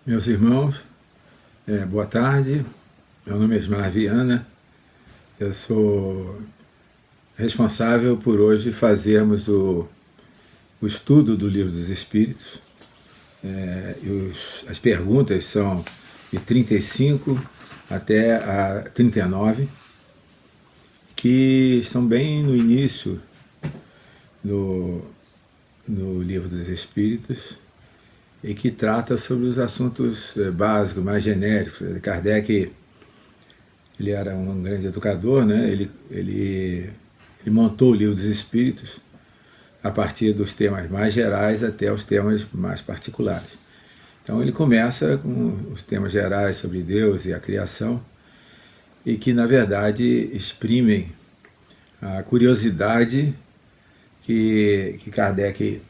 Meus irmãos, boa tarde. Meu nome é Ismar Viana. Eu sou responsável por hoje fazermos o estudo do Livro dos Espíritos. As perguntas são de 35 até a 39, que estão bem no início no Livro dos Espíritos, e que trata sobre os assuntos básicos, mais genéricos. Kardec, ele era um grande educador, né? Ele montou o Livro dos Espíritos a partir dos temas mais gerais até os temas mais particulares. Então ele começa com os temas gerais sobre Deus e a criação, e que na verdade exprimem a curiosidade que Kardec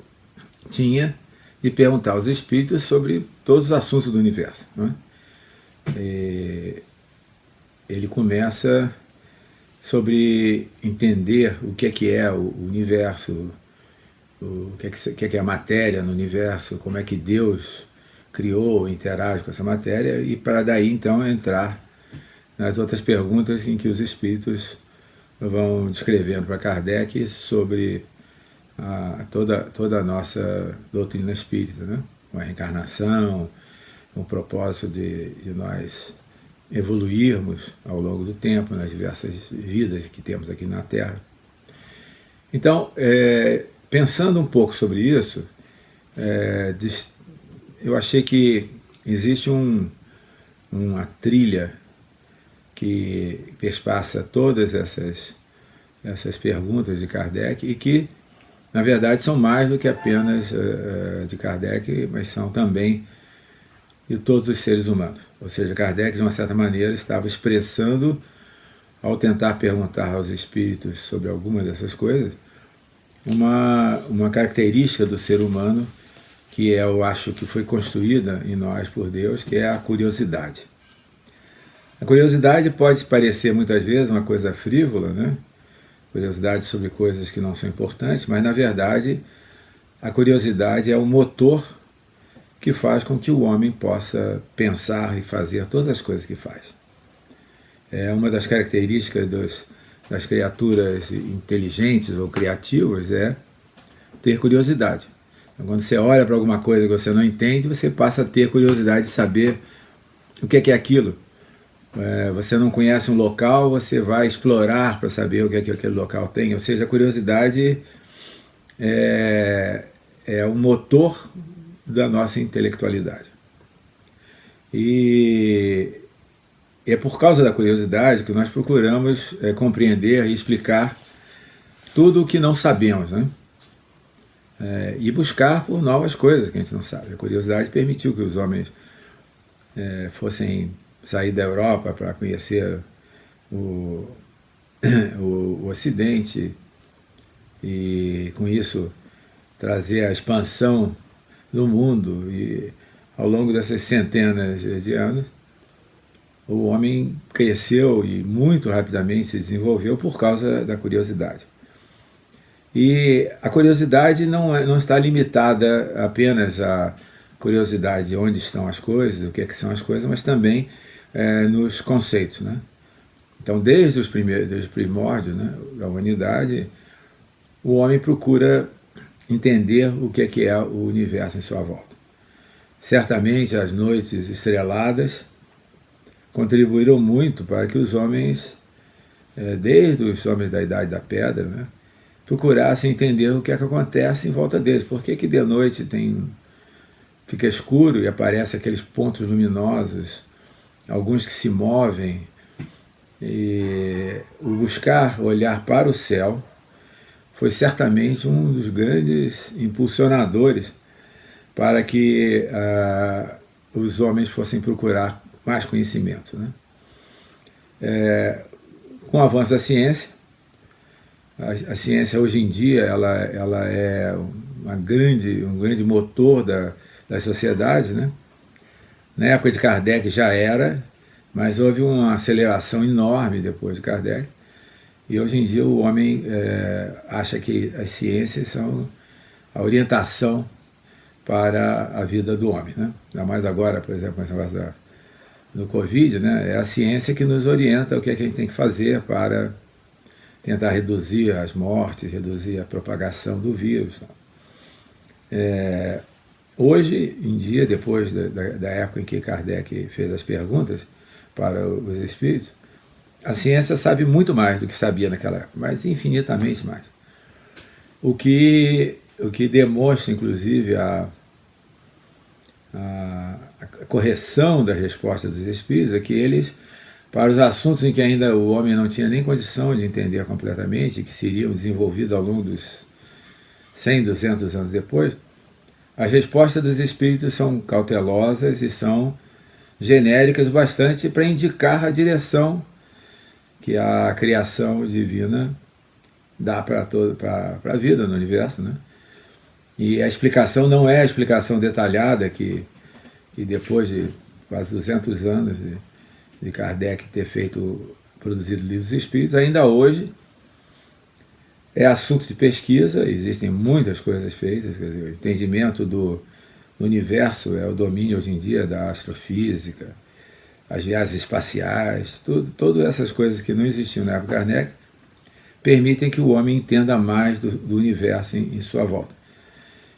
tinha de perguntar aos espíritos sobre todos os assuntos do universo, né? Ele começa sobre entender o que é o universo, o que é a matéria no universo, como é que Deus criou, interage com essa matéria, e para daí então entrar nas outras perguntas em que os espíritos vão descrevendo para Kardec sobre toda a nossa doutrina espírita, né? A reencarnação, o propósito de nós evoluirmos ao longo do tempo, nas diversas vidas que temos aqui na Terra. Então, pensando um pouco sobre isso, eu achei que existe uma trilha que perpassa todas essas perguntas de Kardec, e que na verdade são mais do que apenas de Kardec, mas são também de todos os seres humanos. Ou seja, Kardec, de uma certa maneira, estava expressando, ao tentar perguntar aos espíritos sobre alguma dessas coisas, uma característica do ser humano que eu acho que foi construída em nós por Deus, que é a curiosidade. A curiosidade pode parecer muitas vezes uma coisa frívola, né? Curiosidade sobre coisas que não são importantes, mas na verdade a curiosidade é o motor que faz com que o homem possa pensar e fazer todas as coisas que faz. É uma das características das criaturas inteligentes ou criativas, é ter curiosidade. Então, quando você olha para alguma coisa que você não entende, você passa a ter curiosidade de saber o que é aquilo. Você não conhece um local, você vai explorar para saber o que aquele local tem. Ou seja, a curiosidade é o motor da nossa intelectualidade. E é por causa da curiosidade que nós procuramos compreender e explicar tudo o que não sabemos, né? E buscar por novas coisas que a gente não sabe. A curiosidade permitiu que os homens fossem sair da Europa para conhecer o Ocidente, e com isso trazer a expansão no mundo. E ao longo dessas centenas de anos, o homem cresceu e muito rapidamente se desenvolveu por causa da curiosidade. E a curiosidade não está limitada apenas à curiosidade de onde estão as coisas, o que são as coisas, mas também nos conceitos, né? Então, desde os primórdios, né, da humanidade, o homem procura entender o que é o universo em sua volta. Certamente as noites estreladas contribuíram muito para que os homens, desde os homens da Idade da Pedra, né, procurassem entender o que acontece em volta deles. Por que de noite fica escuro e aparecem aqueles pontos luminosos, alguns que se movem? E o buscar olhar para o céu foi certamente um dos grandes impulsionadores para que os homens fossem procurar mais conhecimento, né? Com o avanço da ciência, a ciência hoje em dia ela é um grande motor da sociedade, né? Na época de Kardec já era, mas houve uma aceleração enorme depois de Kardec, e hoje em dia o homem acha que as ciências são a orientação para a vida do homem, né? Ainda mais agora, por exemplo, com esse negócio do Covid, né? É a ciência que nos orienta o que é que a gente tem que fazer para tentar reduzir as mortes, reduzir a propagação do vírus. Hoje em dia, depois da época em que Kardec fez as perguntas para os espíritos, a ciência sabe muito mais do que sabia naquela época, mas infinitamente mais. O que demonstra, inclusive, a correção da resposta dos espíritos é que eles, para os assuntos em que ainda o homem não tinha nem condição de entender completamente, que seriam desenvolvidos ao longo dos 100, 200 anos depois, as respostas dos espíritos são cautelosas e são genéricas bastante para indicar a direção que a criação divina dá para a vida no universo, né? E a explicação não é a explicação detalhada que depois de quase 200 anos de Kardec ter produzido livros espíritos, ainda hoje é assunto de pesquisa, existem muitas coisas feitas, quer dizer, o entendimento do universo é o domínio hoje em dia da astrofísica, as viagens espaciais, todas essas coisas que não existiam na época de Kardec, permitem que o homem entenda mais do universo em sua volta.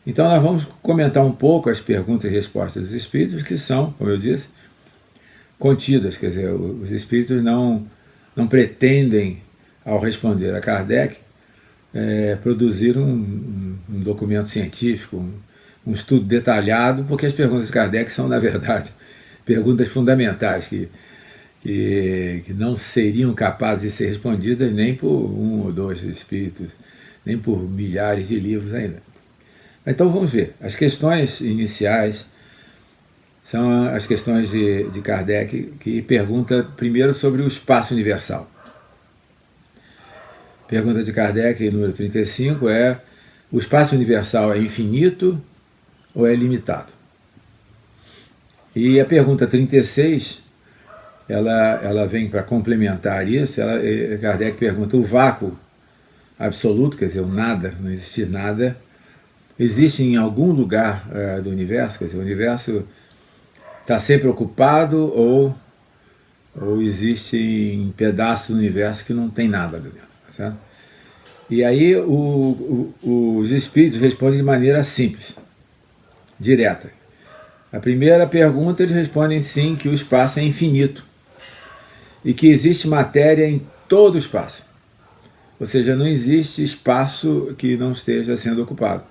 Então nós vamos comentar um pouco as perguntas e respostas dos espíritos, que são, como eu disse, contidas, quer dizer, os espíritos não pretendem, ao responder a Kardec, produzir um documento científico, um estudo detalhado, porque as perguntas de Kardec são, na verdade, perguntas fundamentais que não seriam capazes de ser respondidas nem por um ou dois espíritos, nem por milhares de livros ainda. Então vamos ver. As questões iniciais são as questões de Kardec, que pergunta primeiro sobre o espaço universal. Pergunta de Kardec, número 35, é: o espaço universal é infinito ou é limitado? E a pergunta 36, ela vem para complementar isso. Kardec pergunta: o vácuo absoluto, quer dizer, o nada, não existir nada, existe em algum lugar do universo? Quer dizer, o universo está sempre ocupado ou existe em pedaços do universo que não tem nada dentro, tá certo? E aí os espíritos respondem de maneira simples, direta. A primeira pergunta eles respondem sim, que o espaço é infinito e que existe matéria em todo o espaço. Ou seja, não existe espaço que não esteja sendo ocupado.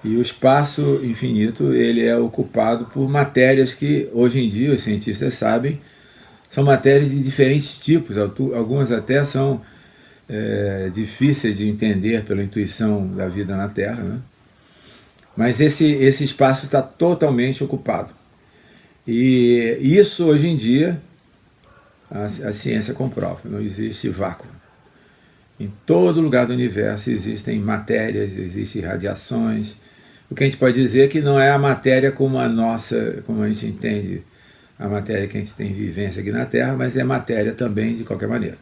E o espaço infinito ele é ocupado por matérias que, hoje em dia, os cientistas sabem, são matérias de diferentes tipos. Algumas até são difíceis de entender pela intuição da vida na Terra, né? Mas esse espaço está totalmente ocupado. E isso, hoje em dia, a ciência comprova. Não existe vácuo. Em todo lugar do universo existem matérias, existem radiações. O que a gente pode dizer é que não é a matéria como a nossa, como a gente entende, a matéria que a gente tem vivência aqui na Terra, mas é matéria também de qualquer maneira.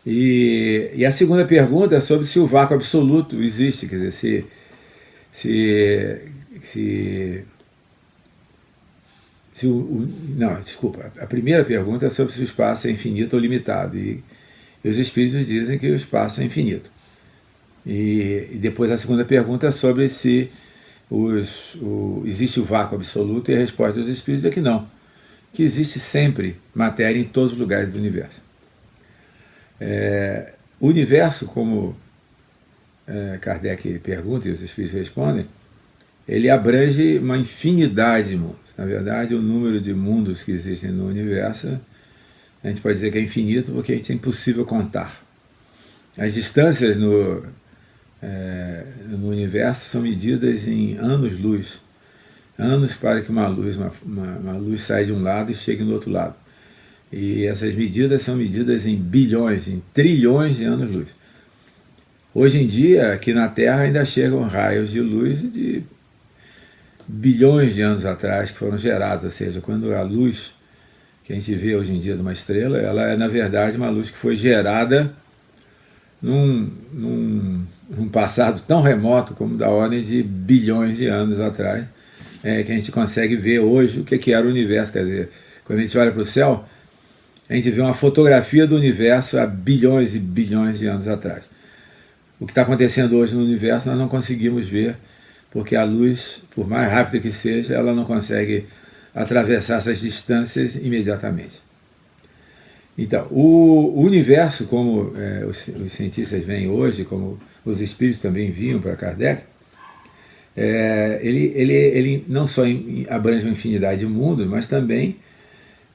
E a segunda pergunta é sobre se o vácuo absoluto existe, quer dizer, não, desculpa. A primeira pergunta é sobre se o espaço é infinito ou limitado. E os espíritos dizem que o espaço é infinito. E depois a segunda pergunta é sobre se existe o vácuo absoluto, e a resposta dos espíritos é que não, que existe sempre matéria em todos os lugares do universo. O universo, como Kardec pergunta e os espíritos respondem, ele abrange uma infinidade de mundos. Na verdade, o número de mundos que existem no universo, a gente pode dizer que é infinito porque é impossível contar. As distâncias no universo são medidas em anos-luz. Anos para que uma luz saia de um lado e chegue no outro lado. E essas medidas são medidas em bilhões, em trilhões de anos-luz. Hoje em dia, aqui na Terra, ainda chegam raios de luz de bilhões de anos atrás que foram gerados, ou seja, quando a luz que a gente vê hoje em dia de uma estrela, ela é, na verdade, uma luz que foi gerada num um passado tão remoto como da ordem de bilhões de anos atrás, que a gente consegue ver hoje o que era o universo. Quer dizer, quando a gente olha para o céu, a gente vê uma fotografia do universo há bilhões e bilhões de anos atrás. O que está acontecendo hoje no universo nós não conseguimos ver, porque a luz, por mais rápida que seja, ela não consegue atravessar essas distâncias imediatamente. Então, o universo, como os cientistas veem hoje, como os espíritos também viam para Kardec, ele não só abrange uma infinidade de mundos, mas também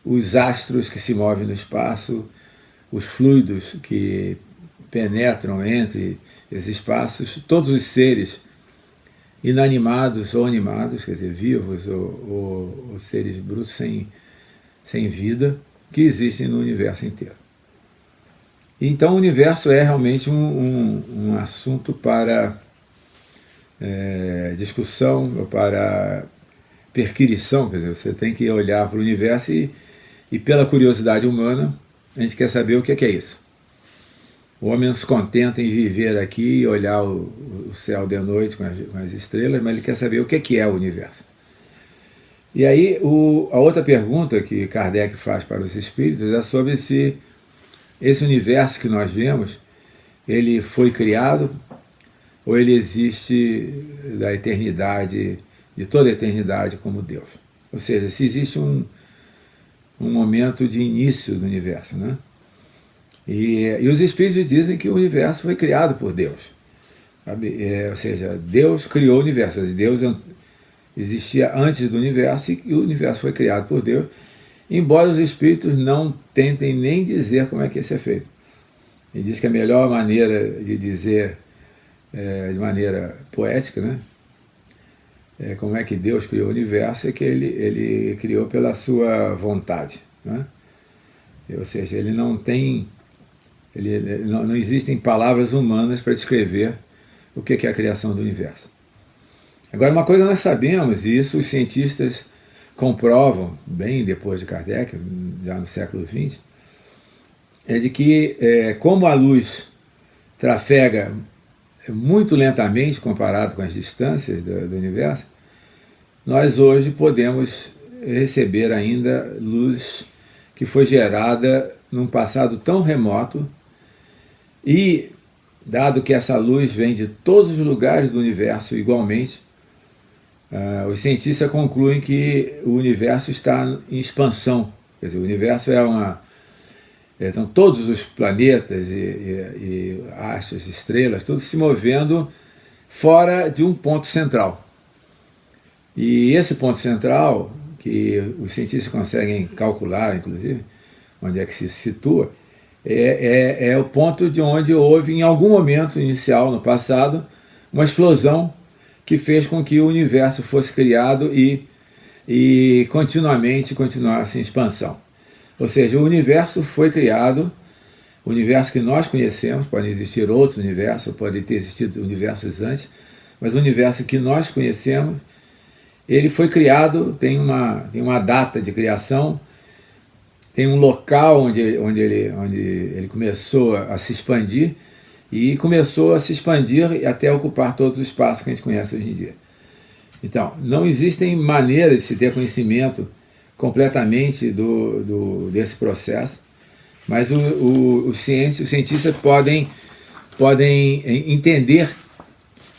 os astros que se movem no espaço, os fluidos que penetram entre esses espaços, todos os seres inanimados ou animados, quer dizer, vivos ou seres brutos sem vida, que existem no universo inteiro. Então o universo é realmente um assunto para discussão, para perquirição, quer dizer, você tem que olhar para o universo e pela curiosidade humana, a gente quer saber o que é isso. O homem não se contenta em viver aqui e olhar o céu de noite com as estrelas, mas ele quer saber o que é o universo. E aí a outra pergunta que Kardec faz para os espíritos é sobre se esse universo que nós vemos, ele foi criado ou ele existe da eternidade, de toda a eternidade como Deus. Ou seja, se existe um momento de início do universo, né? E os espíritos dizem que o universo foi criado por Deus. Sabe? Ou seja, Deus criou o universo. Deus existia antes do universo e o universo foi criado por Deus, embora os espíritos não tentem nem dizer como é que isso é feito. Ele diz que a melhor maneira de dizer, de maneira poética, né, como é que Deus criou o universo, é que ele criou pela sua vontade. Né? Ou seja, ele não tem... não existem palavras humanas para descrever o que é a criação do universo. Agora, uma coisa nós sabemos, e isso os cientistas comprovam bem depois de Kardec, já no século XX, é de que como a luz trafega muito lentamente comparado com as distâncias do universo, nós hoje podemos receber ainda luz que foi gerada num passado tão remoto e, dado que essa luz vem de todos os lugares do universo igualmente, os cientistas concluem que o universo está em expansão. Quer dizer, o universo então todos os planetas e astros, estrelas, tudo se movendo fora de um ponto central. E esse ponto central, que os cientistas conseguem calcular, inclusive, onde é que se situa, é o ponto de onde houve, em algum momento inicial no passado, uma explosão que fez com que o universo fosse criado e continuasse em expansão. Ou seja, o universo foi criado, o universo que nós conhecemos, podem existir outros universos, podem ter existido universos antes, mas o universo que nós conhecemos, ele foi criado, tem uma data de criação, tem um local onde ele começou a se expandir, e começou a se expandir até ocupar todo o espaço que a gente conhece hoje em dia. Então, não existem maneiras de se ter conhecimento completamente desse processo, mas os cientistas podem entender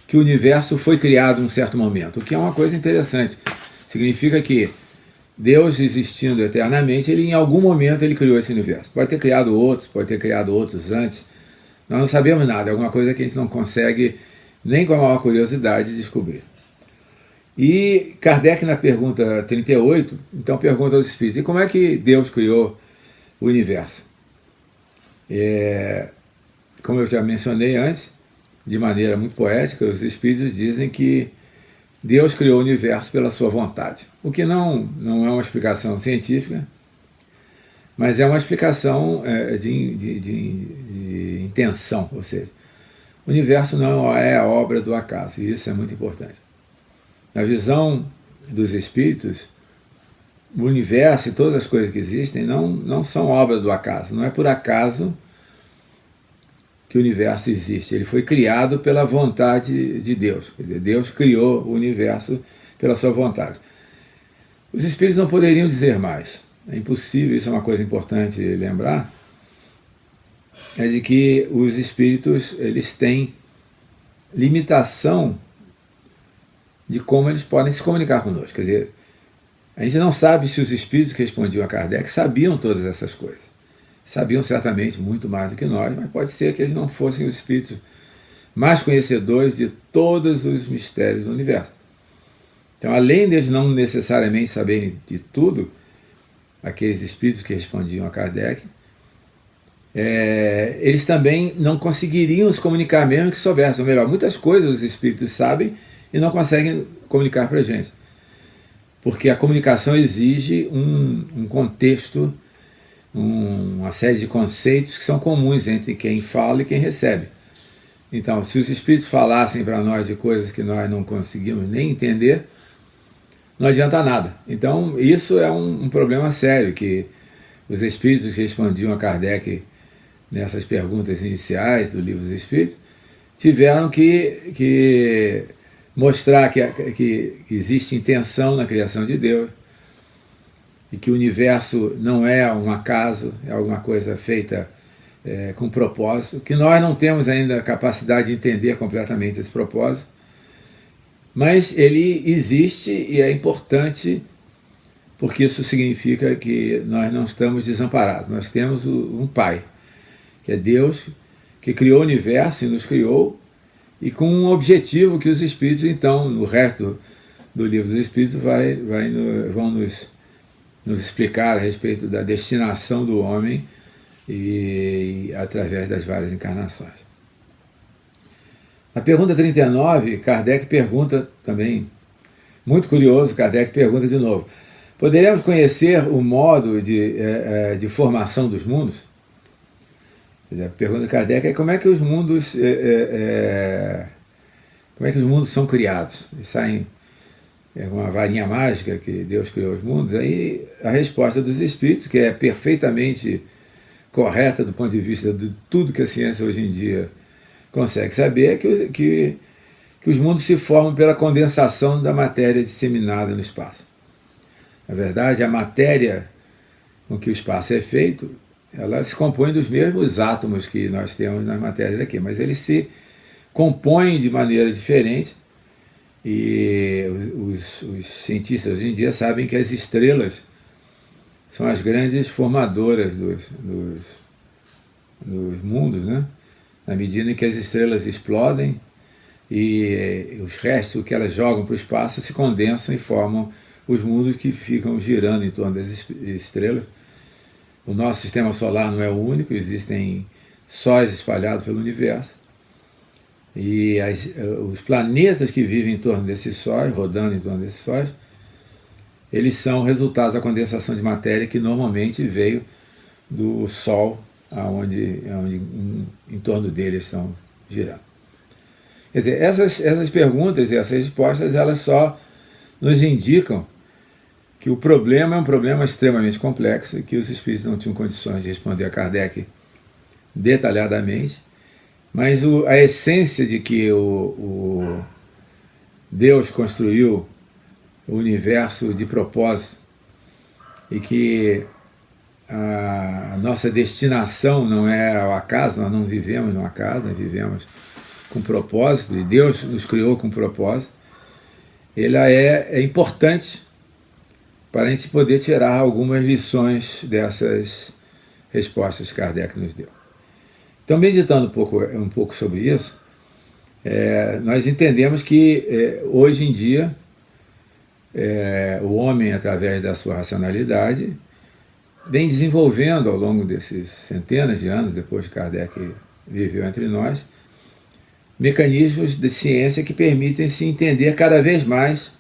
que o universo foi criado em um certo momento, o que é uma coisa interessante. Significa que Deus, existindo eternamente, em algum momento ele criou esse universo. Pode ter criado outros antes, nós não sabemos nada, é alguma coisa que a gente não consegue, nem com a maior curiosidade, descobrir. E Kardec, na pergunta 38, então pergunta aos espíritos, e como é que Deus criou o universo? Como eu já mencionei antes, de maneira muito poética, os espíritos dizem que Deus criou o universo pela sua vontade, o que não é uma explicação científica, mas é uma explicação de intenção, ou seja, o universo não é a obra do acaso, e isso é muito importante. Na visão dos espíritos, o universo e todas as coisas que existem não são obra do acaso, não é por acaso que que o universo existe. Ele foi criado pela vontade de Deus. Quer dizer, Deus criou o universo pela sua vontade. Os espíritos não poderiam dizer mais. É impossível, isso é uma coisa importante lembrar, é de que os espíritos eles têm limitação de como eles podem se comunicar conosco. Quer dizer, a gente não sabe se os espíritos que respondiam a Kardec sabiam todas essas coisas. Sabiam certamente muito mais do que nós, mas pode ser que eles não fossem os espíritos mais conhecedores de todos os mistérios do universo. Então, além deles não necessariamente saberem de tudo, aqueles espíritos que respondiam a Kardec, eles também não conseguiriam se comunicar mesmo que soubessem. Ou melhor, muitas coisas os espíritos sabem e não conseguem comunicar para a gente. Porque a comunicação exige um contexto, uma série de conceitos que são comuns entre quem fala e quem recebe. Então, se os espíritos falassem para nós de coisas que nós não conseguimos nem entender, não adianta nada. Então, isso é um problema sério, que os espíritos que respondiam a Kardec nessas perguntas iniciais do Livro dos Espíritos tiveram que mostrar que existe intenção na criação de Deus e que o universo não é um acaso, é alguma coisa feita com propósito, que nós não temos ainda a capacidade de entender completamente esse propósito, mas ele existe e é importante porque isso significa que nós não estamos desamparados, nós temos um Pai, que é Deus, que criou o universo e nos criou, e com um objetivo que os Espíritos, então, no resto do Livro dos Espíritos, vão nos explicar a respeito da destinação do homem e através das várias encarnações. Na pergunta 39, Kardec pergunta também, muito curioso, Kardec pergunta de novo, poderemos conhecer o modo de formação dos mundos? A pergunta de Kardec é como é que os mundos são criados? Eles saem uma varinha mágica que Deus criou os mundos? Aí a resposta dos espíritos, que é perfeitamente correta do ponto de vista de tudo que a ciência hoje em dia consegue saber, é que os mundos se formam pela condensação da matéria disseminada no espaço. Na verdade, a matéria com que o espaço é feito, ela se compõe dos mesmos átomos que nós temos na matéria daqui, mas eles se compõem de maneira diferente e os cientistas hoje em dia sabem que as estrelas são as grandes formadoras dos mundos, né? Na medida em que as estrelas explodem e os restos que elas jogam para o espaço se condensam e formam os mundos que ficam girando em torno das estrelas. O nosso sistema solar não é o único, existem sóis espalhados pelo universo. E os planetas que vivem em torno desses sóis, rodando em torno desses sóis, eles são resultados da condensação de matéria que normalmente veio do Sol, onde em torno dele estão girando. Quer dizer, essas perguntas e essas respostas, elas só nos indicam que o problema é um problema extremamente complexo e que os espíritos não tinham condições de responder a Kardec detalhadamente, mas a essência de que o Deus construiu o universo de propósito e que a nossa destinação não é ao acaso, nós não vivemos no acaso, nós vivemos com propósito, e Deus nos criou com propósito, ela é importante para a gente poder tirar algumas lições dessas respostas que Kardec nos deu. Então, meditando um pouco sobre isso, nós entendemos que hoje em dia o homem, através da sua racionalidade, vem desenvolvendo ao longo desses centenas de anos, depois que Kardec viveu entre nós, mecanismos de ciência que permitem se entender cada vez mais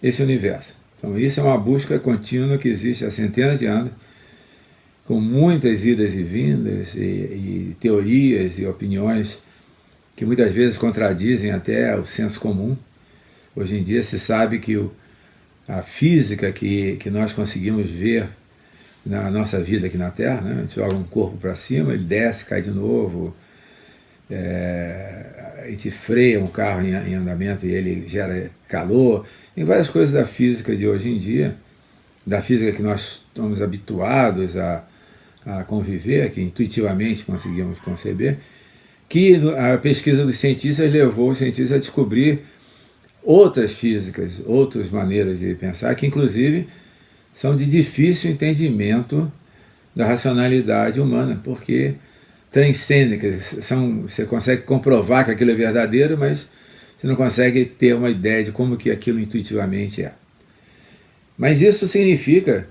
esse universo. Então isso é uma busca contínua que existe há centenas de anos, com muitas idas e vindas, e teorias e opiniões que muitas vezes contradizem até o senso comum. Hoje em dia se sabe que a física que nós conseguimos ver na nossa vida aqui na Terra, né? A gente joga um corpo para cima, ele desce, cai de novo, a gente freia um carro em andamento e ele gera calor, em várias coisas da física de hoje em dia, da física que nós estamos habituados a conviver, que intuitivamente conseguimos conceber, que a pesquisa dos cientistas levou os cientistas a descobrir outras físicas, outras maneiras de pensar, que inclusive são de difícil entendimento da racionalidade humana, porque transcendem, você consegue comprovar que aquilo é verdadeiro, mas você não consegue ter uma ideia de como que aquilo intuitivamente é. Mas isso significa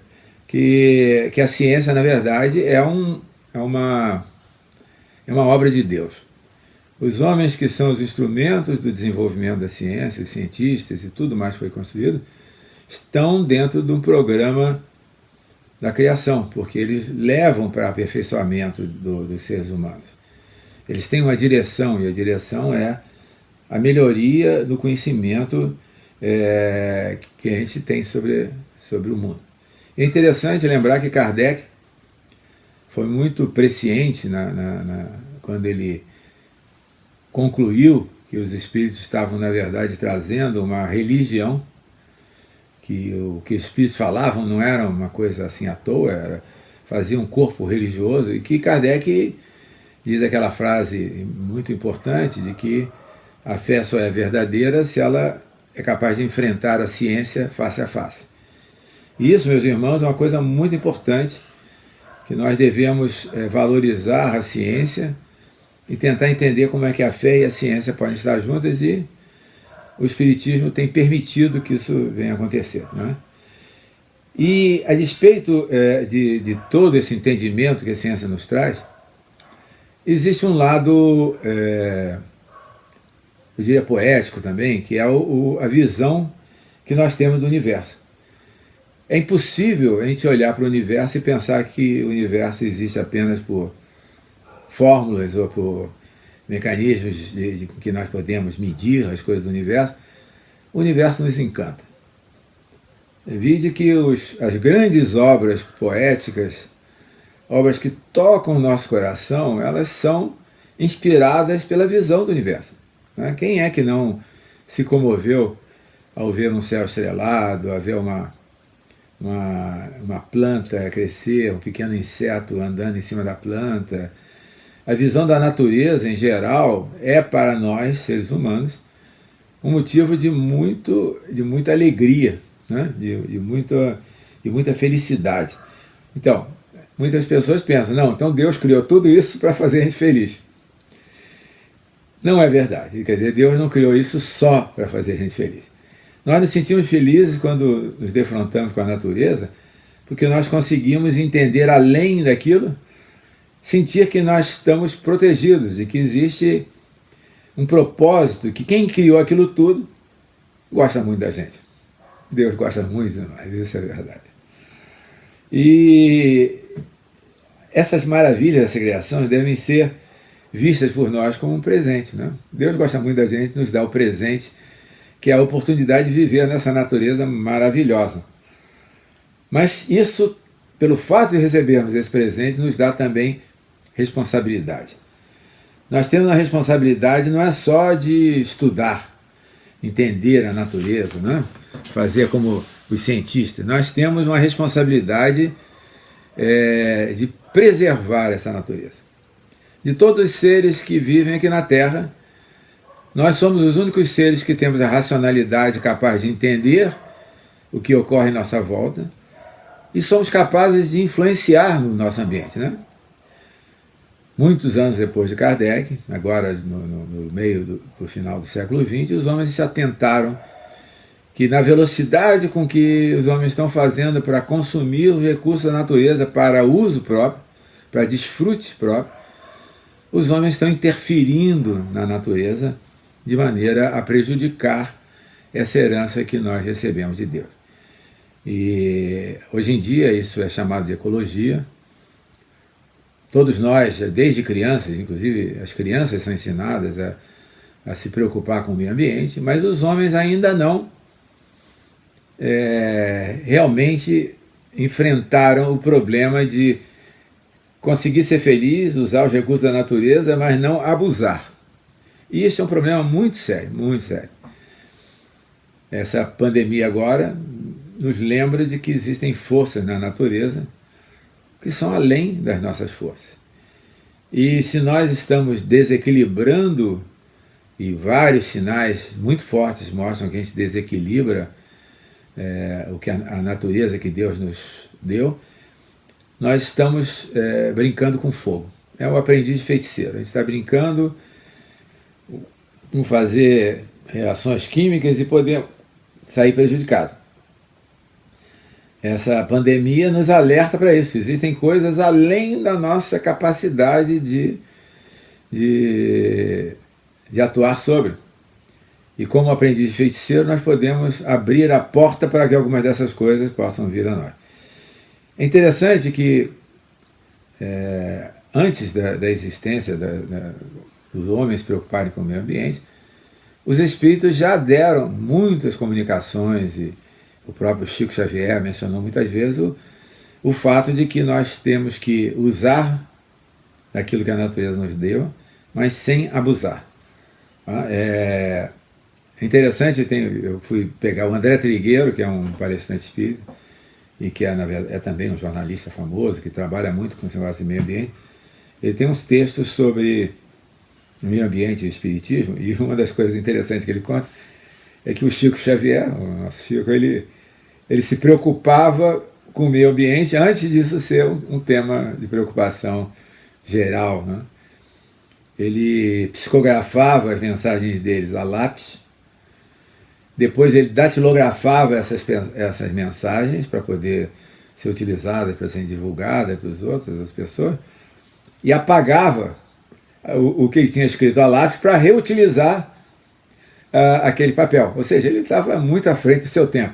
que a ciência, na verdade, é uma obra de Deus. Os homens que são os instrumentos do desenvolvimento da ciência, os cientistas e tudo mais que foi construído, estão dentro de um programa da criação, porque eles levam para o aperfeiçoamento dos seres humanos. Eles têm uma direção, e a direção é a melhoria do conhecimento que a gente tem sobre o mundo. É interessante lembrar que Kardec foi muito presciente quando ele concluiu que os espíritos estavam, na verdade, trazendo uma religião, que o que os espíritos falavam não era uma coisa assim à toa, fazia um corpo religioso, e que Kardec diz aquela frase muito importante de que a fé só é verdadeira se ela é capaz de enfrentar a ciência face a face. E isso, meus irmãos, é uma coisa muito importante, que nós devemos valorizar a ciência e tentar entender como é que a fé e a ciência podem estar juntas, e o Espiritismo tem permitido que isso venha acontecer, né? E a despeito de todo esse entendimento que a ciência nos traz, existe um lado, eu diria poético também, que é a visão que nós temos do universo. É impossível a gente olhar para o universo e pensar que o universo existe apenas por fórmulas ou por mecanismos que nós podemos medir as coisas do universo. O universo nos encanta. Vide que as grandes obras poéticas, obras que tocam o nosso coração, elas são inspiradas pela visão do universo, né? Quem é que não se comoveu ao ver um céu estrelado, a ver uma planta crescer, um pequeno inseto andando em cima da planta? A visão da natureza, em geral, é para nós, seres humanos, um motivo de muita alegria, né? de muita felicidade. Então, muitas pessoas pensam, não, então Deus criou tudo isso para fazer a gente feliz. Não é verdade. Quer dizer, Deus não criou isso só para fazer a gente feliz. Nós nos sentimos felizes quando nos defrontamos com a natureza, porque nós conseguimos entender além daquilo, sentir que nós estamos protegidos e que existe um propósito, que quem criou aquilo tudo gosta muito da gente. Deus gosta muito de nós, isso é verdade. E essas maravilhas dessa criação devem ser vistas por nós como um presente, né? Deus gosta muito da gente, nos dá o presente, que é a oportunidade de viver nessa natureza maravilhosa. Mas isso, pelo fato de recebermos esse presente, nos dá também responsabilidade. Nós temos a responsabilidade não é só de estudar, entender a natureza, né? Fazer como os cientistas. Nós temos uma responsabilidade de preservar essa natureza. De todos os seres que vivem aqui na Terra, nós somos os únicos seres que temos a racionalidade capaz de entender o que ocorre em nossa volta e somos capazes de influenciar no nosso ambiente, né? Muitos anos depois de Kardec, agora no meio do final do século XX, os homens se atentaram que na velocidade com que os homens estão fazendo para consumir os recursos da natureza para uso próprio, para desfrute próprio, os homens estão interferindo na natureza de maneira a prejudicar essa herança que nós recebemos de Deus. E hoje em dia isso é chamado de ecologia. Todos nós, desde crianças, inclusive as crianças são ensinadas a se preocupar com o meio ambiente, mas os homens ainda não realmente enfrentaram o problema de conseguir ser feliz, usar os recursos da natureza, mas não abusar. E isso é um problema muito sério, muito sério. Essa pandemia agora nos lembra de que existem forças na natureza que são além das nossas forças. E se nós estamos desequilibrando, e vários sinais muito fortes mostram que a gente desequilibra o que a natureza que Deus nos deu, nós estamos brincando com fogo. É o aprendiz de feiticeiro. A gente está brincando com fazer reações químicas e poder sair prejudicado. Essa pandemia nos alerta para isso. Existem coisas além da nossa capacidade de atuar sobre. E como aprendiz de feiticeiro, nós podemos abrir a porta para que algumas dessas coisas possam vir a nós. É interessante que antes da existência dos homens se preocuparem com o meio ambiente, os espíritos já deram muitas comunicações, e o próprio Chico Xavier mencionou muitas vezes o fato de que nós temos que usar daquilo que a natureza nos deu, mas sem abusar. É interessante, eu fui pegar o André Trigueiro, que é um palestrante espírita, e que é também um jornalista famoso, que trabalha muito com esse negócio de meio ambiente. Ele tem uns textos sobre meio ambiente e espiritismo, e uma das coisas interessantes que ele conta é que o Chico Xavier, o nosso Chico, ele se preocupava com o meio ambiente antes disso ser um tema de preocupação geral, né? Ele psicografava as mensagens deles a lápis, depois ele datilografava essas mensagens para poder ser utilizadas, para serem divulgadas para os outros, as pessoas, e apagava o que ele tinha escrito a lápis para reutilizar aquele papel. Ou seja, ele estava muito à frente do seu tempo.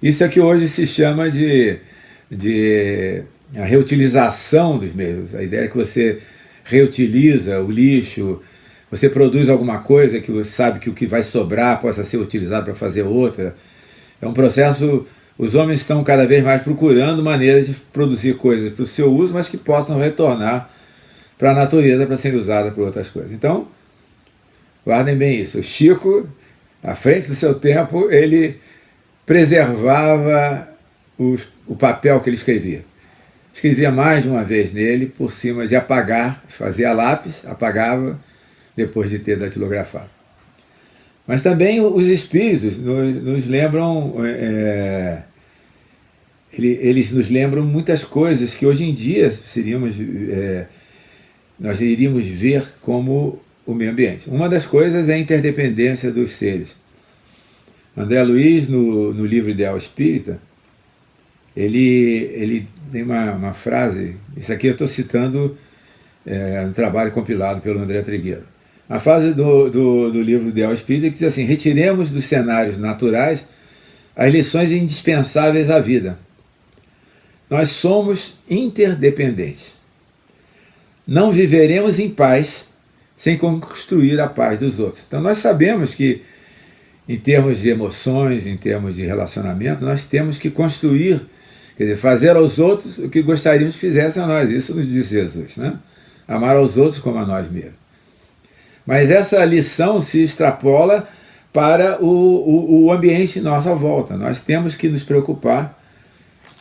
Isso é que hoje se chama de a reutilização dos meios. A ideia é que você reutiliza o lixo, você produz alguma coisa que você sabe que o que vai sobrar possa ser utilizado para fazer outra. É um processo. Os homens estão cada vez mais procurando maneiras de produzir coisas para o seu uso, mas que possam retornar para a natureza para serem usadas por outras coisas. Então, guardem bem isso. O Chico, à frente do seu tempo, ele preservava o papel que ele escrevia. Escrevia mais de uma vez nele, por cima de apagar, fazia lápis, apagava, depois de ter datilografado. Mas também os espíritos nos lembram, eles nos lembram muitas coisas que hoje em dia nós iríamos ver como o meio ambiente. Uma das coisas é a interdependência dos seres. André Luiz, no livro Ideal Espírita, ele tem uma frase, isso aqui eu estou citando no trabalho compilado pelo André Trigueiro. A frase do livro Ideal Espírita que diz assim: retiremos dos cenários naturais as lições indispensáveis à vida. Nós somos interdependentes. Não viveremos em paz sem construir a paz dos outros. Então nós sabemos que, em termos de emoções, em termos de relacionamento, nós temos que construir, quer dizer, fazer aos outros o que gostaríamos que fizessem a nós. Isso nos diz Jesus, né? Amar aos outros como a nós mesmos. Mas essa lição se extrapola para o ambiente em nossa volta. Nós temos que nos preocupar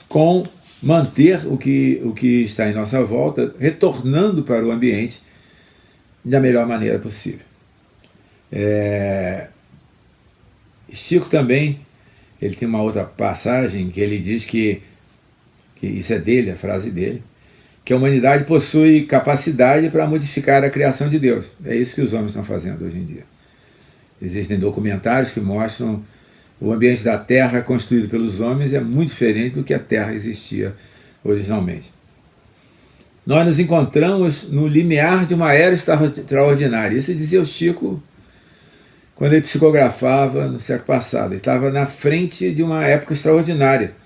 com manter o que está em nossa volta, retornando para o ambiente da melhor maneira possível. Chico também, ele tem uma outra passagem que ele diz que isso é dele, a frase dele, que a humanidade possui capacidade para modificar a criação de Deus. É isso que os homens estão fazendo hoje em dia. Existem documentários que mostram o ambiente da Terra construído pelos homens é muito diferente do que a Terra existia originalmente. Nós nos encontramos no limiar de uma era extraordinária. Isso dizia o Chico quando ele psicografava no século passado. Ele estava na frente de uma época extraordinária.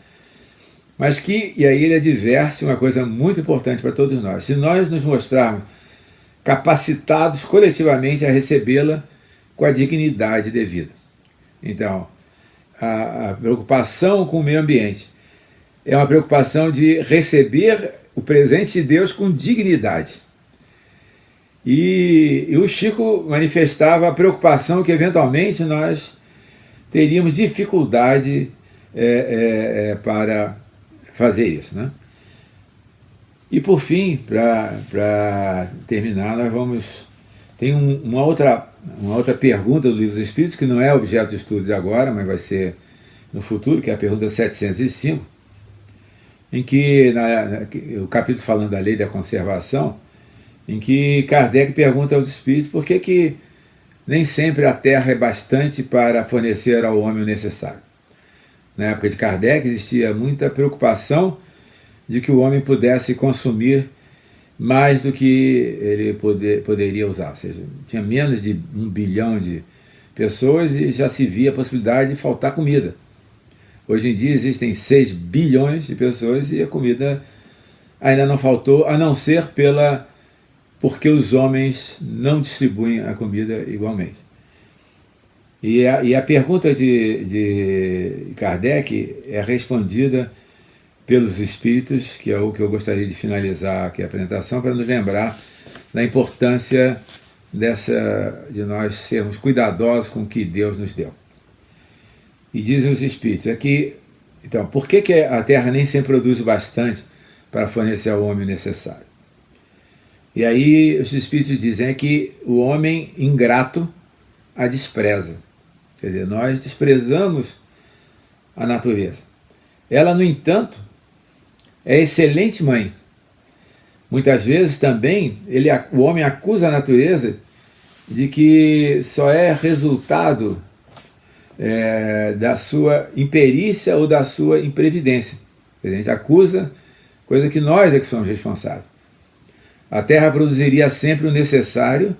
Mas e aí ele adverte uma coisa muito importante para todos nós. Se nós nos mostrarmos capacitados coletivamente a recebê-la com a dignidade devida. Então, a preocupação com o meio ambiente é uma preocupação de receber o presente de Deus com dignidade. E o Chico manifestava a preocupação que eventualmente nós teríamos dificuldade para fazer isso, né? E por fim, para terminar, nós vamos... Tem uma outra pergunta do Livro dos Espíritos, que não é objeto de estudo de agora, mas vai ser no futuro, que é a pergunta 705, em que, o capítulo falando da lei da conservação, em que Kardec pergunta aos espíritos por que nem sempre a terra é bastante para fornecer ao homem o necessário. Na época de Kardec existia muita preocupação de que o homem pudesse consumir mais do que ele poderia usar. Ou seja, tinha menos de 1 bilhão de pessoas e já se via a possibilidade de faltar comida. Hoje em dia existem 6 bilhões de pessoas e a comida ainda não faltou, a não ser porque os homens não distribuem a comida igualmente. E a pergunta de Kardec é respondida pelos espíritos, que é o que eu gostaria de finalizar aqui a apresentação, para nos lembrar da importância de nós sermos cuidadosos com o que Deus nos deu. E dizem os espíritos aqui, então, por que a Terra nem sempre produz o bastante para fornecer ao homem o necessário? E aí os espíritos dizem que o homem ingrato a despreza. Quer dizer, nós desprezamos a natureza. Ela, no entanto, é excelente mãe. Muitas vezes também o homem acusa a natureza de que só é resultado da sua imperícia ou da sua imprevidência. A gente acusa coisa que nós é que somos responsáveis. A terra produziria sempre o necessário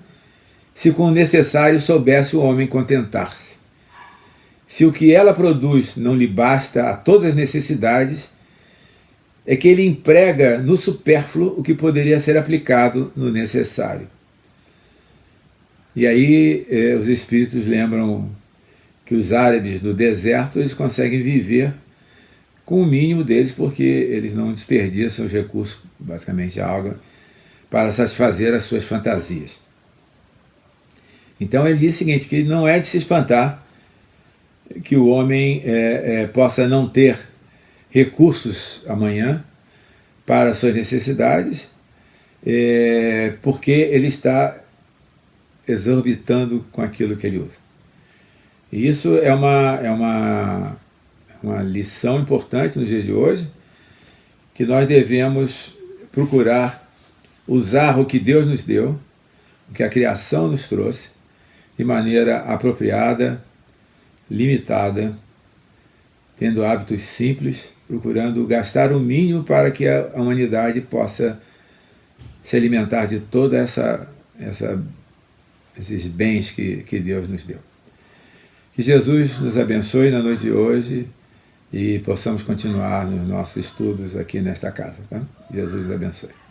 se com o necessário soubesse o homem contentar-se. Se o que ela produz não lhe basta a todas as necessidades, é que ele emprega no supérfluo o que poderia ser aplicado no necessário. E aí os espíritos lembram que os árabes no deserto eles conseguem viver com o mínimo deles porque eles não desperdiçam os recursos, basicamente a água, para satisfazer as suas fantasias. Então ele diz o seguinte, que não é de se espantar que o homem possa não ter recursos amanhã para suas necessidades, porque ele está exorbitando com aquilo que ele usa. E isso é uma lição importante nos dias de hoje, que nós devemos procurar usar o que Deus nos deu, o que a criação nos trouxe, de maneira apropriada, limitada, tendo hábitos simples, procurando gastar o mínimo para que a humanidade possa se alimentar de toda esses bens que Deus nos deu. Que Jesus nos abençoe na noite de hoje e possamos continuar nos nossos estudos aqui nesta casa. Tá? Jesus nos abençoe.